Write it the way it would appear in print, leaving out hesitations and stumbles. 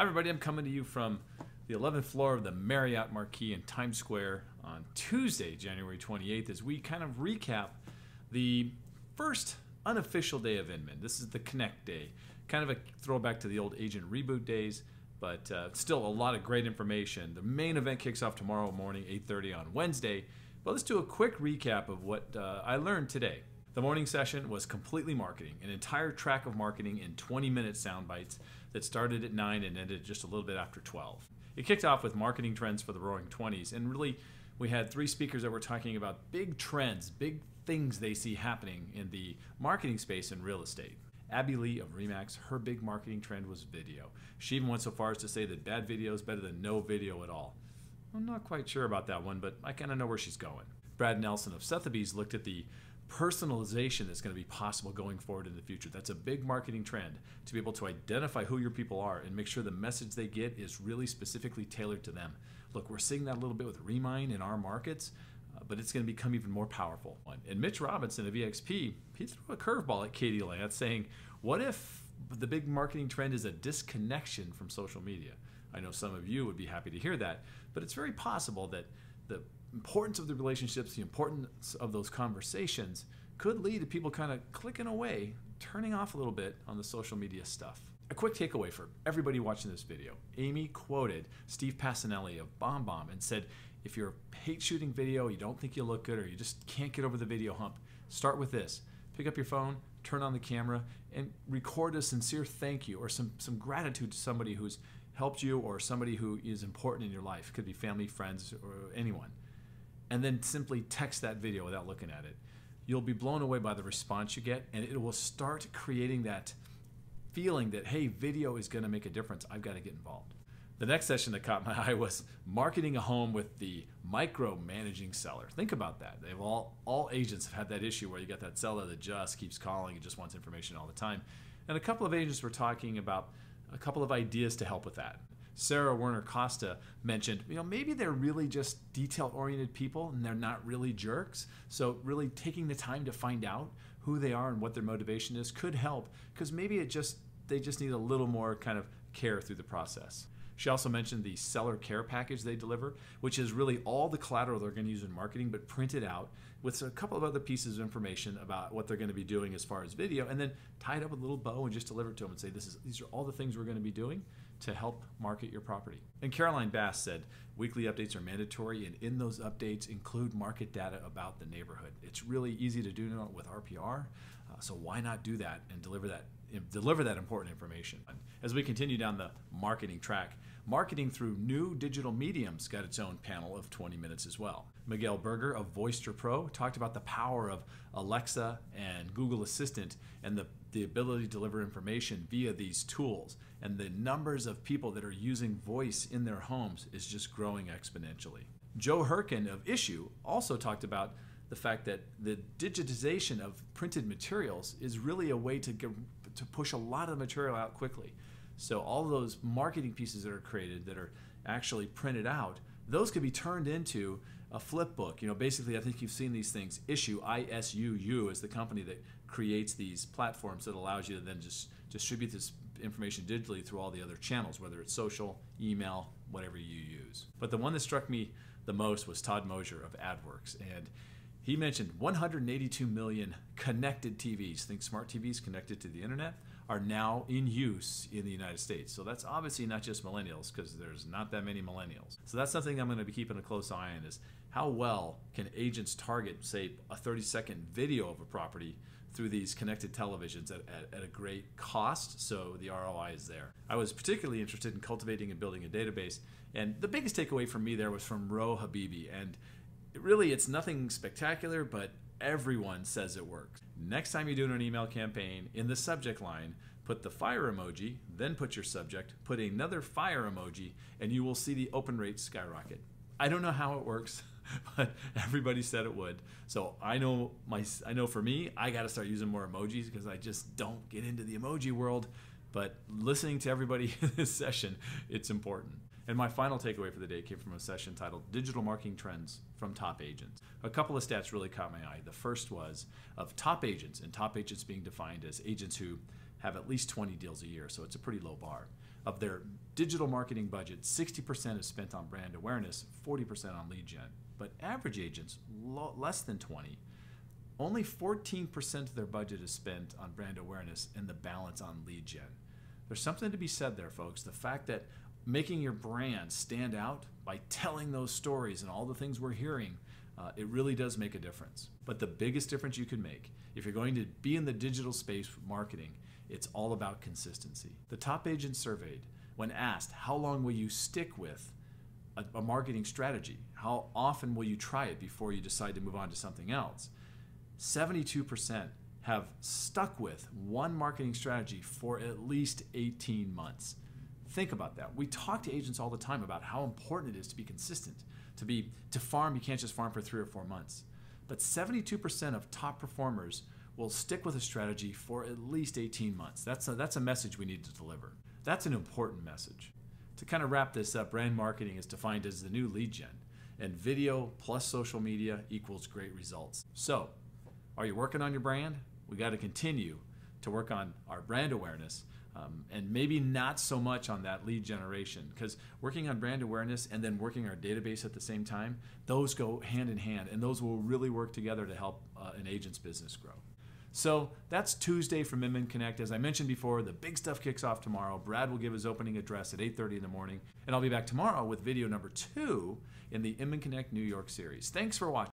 Hi everybody, I'm coming to you from the 11th floor of the Marriott Marquis in Times Square on Tuesday, January 28th, as we kind of recap the first unofficial day of Inman. This is the Connect Day, kind of a throwback to the old agent reboot days, but still a lot of great information. The main event kicks off tomorrow morning, 8:30 on Wednesday, but let's do a quick recap of what I learned today. The morning session was completely marketing, an entire track of marketing in 20-minute sound bites that started at 9 and ended just a little bit after 12. It kicked off with marketing trends for the Roaring 20s, and really we had three speakers that were talking about big trends, big things they see happening in the marketing space in real estate. Abby Lee of Remax, her big marketing trend was video. She even went so far as to say that bad video is better than no video at all. I'm not quite sure about that one, but I kind of know where she's going. Brad Nelson of Sotheby's looked at the personalization that's going to be possible going forward in the future. That's a big marketing trend, to be able to identify who your people are and make sure the message they get is really specifically tailored to them. Look, we're seeing that a little bit with Remine in our markets, but it's going to become even more powerful. And Mitch Robinson of EXP, he threw a curveball at Katie Lance saying, what if the big marketing trend is a disconnection from social media? I know some of you would be happy to hear that, but it's very possible that the importance of the relationships, the importance of those conversations could lead to people kind of clicking away, turning off a little bit on the social media stuff. A quick takeaway for everybody watching this video. Amy quoted Steve Passanelli of BombBomb and said, if you're hate shooting video, you don't think you look good, or you just can't get over the video hump, start with this. Pick up your phone, turn on the camera, and record a sincere thank you or some gratitude to somebody who's helped you or somebody who is important in your life. It could be family, friends, or anyone. And then simply text that video without looking at it. You'll be blown away by the response you get, and it will start creating that feeling that, hey, video is going to make a difference. I've got to get involved. The next session that caught my eye was marketing a home with the micromanaging seller. Think about that. They've all agents have had that issue where you got that seller that just keeps calling and just wants information all the time. And a couple of agents were talking about a couple of ideas to help with that. Sarah Werner Costa mentioned, maybe they're really just detail-oriented people and they're not really jerks. So really taking the time to find out who they are and what their motivation is could help, because maybe they just need a little more kind of care through the process. She also mentioned the seller care package they deliver, which is really all the collateral they're going to use in marketing, but printed out with a couple of other pieces of information about what they're going to be doing as far as video, and then tie it up with a little bow and just deliver it to them and say, these are all the things we're going to be doing to help market your property. And Caroline Bass said, weekly updates are mandatory, and in those updates include market data about the neighborhood. It's really easy to do now with RPR, so why not do that and deliver that important information? As we continue down the marketing track, marketing through new digital mediums got its own panel of 20 minutes as well. Miguel Berger of Voister Pro talked about the power of Alexa and Google Assistant and the ability to deliver information via these tools. And the numbers of people that are using voice in their homes is just growing exponentially. Joe Herkin of Issue also talked about the fact that the digitization of printed materials is really a way to push a lot of the material out quickly. So all of those marketing pieces that are created that are actually printed out, those could be turned into a flip book. Basically, I think you've seen these things. Issue, ISUU, is the company that creates these platforms that allows you to then just distribute this information digitally through all the other channels, whether it's social, email, whatever you use. But the one that struck me the most was Todd Mosier of AdWorks, and he mentioned 182 million connected TVs, think smart TVs connected to the internet, are now in use in the United States. So that's obviously not just millennials, because there's not that many millennials. So that's something I'm going to be keeping a close eye on, is how well can agents target, say, a 30-second video of a property through these connected televisions at a great cost, so the ROI is there. I was particularly interested in cultivating and building a database, and the biggest takeaway for me there was from Ro Habibi, and it's nothing spectacular, but everyone says it works. Next time you're doing an email campaign, in the subject line, put the fire emoji, then put your subject, put another fire emoji, and you will see the open rate skyrocket. I don't know how it works, but everybody said it would. So I know for me, I got to start using more emojis because I just don't get into the emoji world. But listening to everybody in this session, it's important. And my final takeaway for the day came from a session titled Digital Marketing Trends from Top Agents. A couple of stats really caught my eye. The first was of top agents, and top agents being defined as agents who have at least 20 deals a year, so it's a pretty low bar. Of their digital marketing budget, 60% is spent on brand awareness, 40% on lead gen. But average agents, less than 20, only 14% of their budget is spent on brand awareness and the balance on lead gen. There's something to be said there, folks. The fact that making your brand stand out by telling those stories and all the things we're hearing, it really does make a difference. But the biggest difference you can make, if you're going to be in the digital space with marketing, it's all about consistency. The top agents surveyed, when asked, how long will you stick with a marketing strategy? How often will you try it before you decide to move on to something else? 72% have stuck with one marketing strategy for at least 18 months. Think about that. We talk to agents all the time about how important it is to be consistent. To farm, you can't just farm for 3 or 4 months. But 72% of top performers will stick with a strategy for at least 18 months. That's a message we need to deliver. That's an important message. To kind of wrap this up, brand marketing is defined as the new lead gen, and video plus social media equals great results. So, are you working on your brand? We got to continue to work on our brand awareness, and maybe not so much on that lead generation, because working on brand awareness and then working our database at the same time, those go hand in hand, and those will really work together to help an agent's business grow. So that's Tuesday from Inman Connect. As I mentioned before, the big stuff kicks off tomorrow. Brad will give his opening address at 8:30 in the morning, and I'll be back tomorrow with video number 2 in the Inman Connect New York series. Thanks for watching.